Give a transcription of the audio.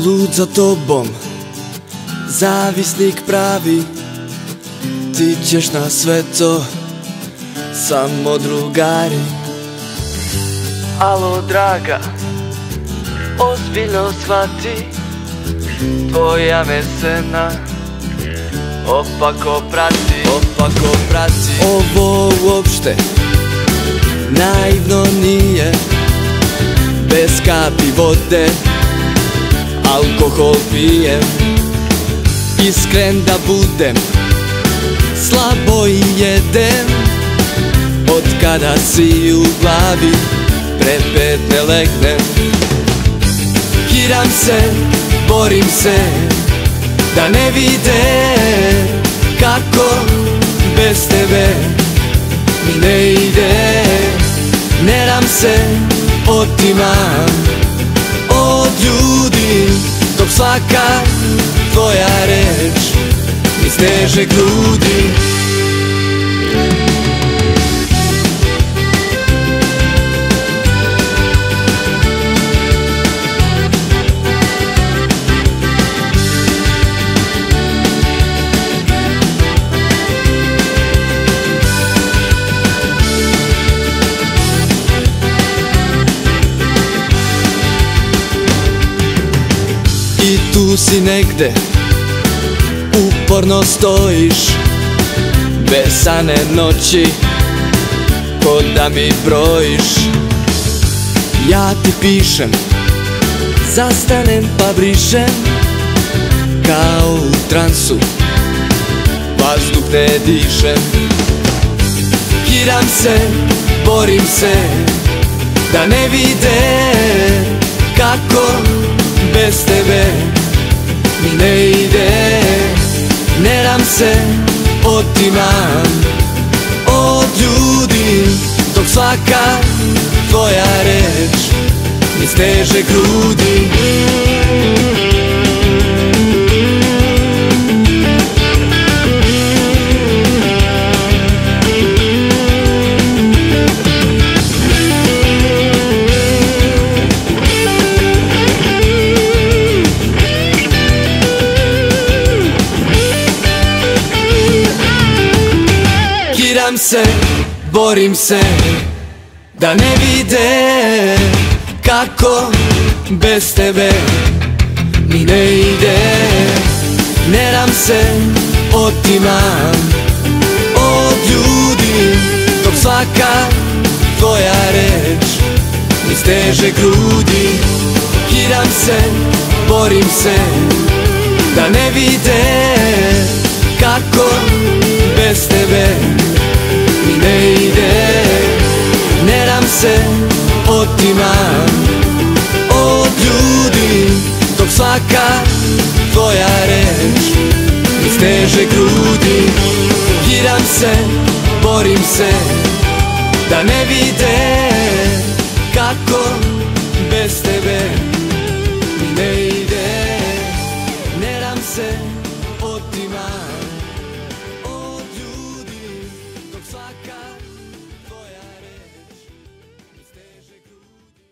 Lud za tobom, zavisnik pravi, ti ćeš na sve to, samo drugari. Alo draga, ozbiljno shvati, tvoja mesena opako prati. Ovo uopšte naivno nije, bez kapi vode alkohol pijem. Iskren da budem, slabo jedem, od kada si u glavi prepet ne legnem. Kiram se, borim se, da ne vide kako bez tebe mi ne ide. Neram se, otimam od ljudi, dok svaka tvoja reč mi steže grudi. I tu si negde, uporno stojiš, besane noći, ko da mi brojiš. Ja ti pišem, zastanem pa brišem, kao u transu, vazduh ne dišem. Kiram se, borim se, da ne vide kako bez tebe mi ne ide. Neram se, otimam od ljudi, dok svaka tvoja reč mi steže grudi. Kiram se, borim se, da ne vide kako bez tebe mi ne ide. Neram se, otimam od ljudi, dok svaka tvoja reč mi steže grudi. Kiram se, borim se, da ne vide kako bez tebe mi ne ide. Neram se, otimam od ljudi, dok svaka tvoja reč mi steže grudi. Kiram se, borim se, da ne vide kako bez tebe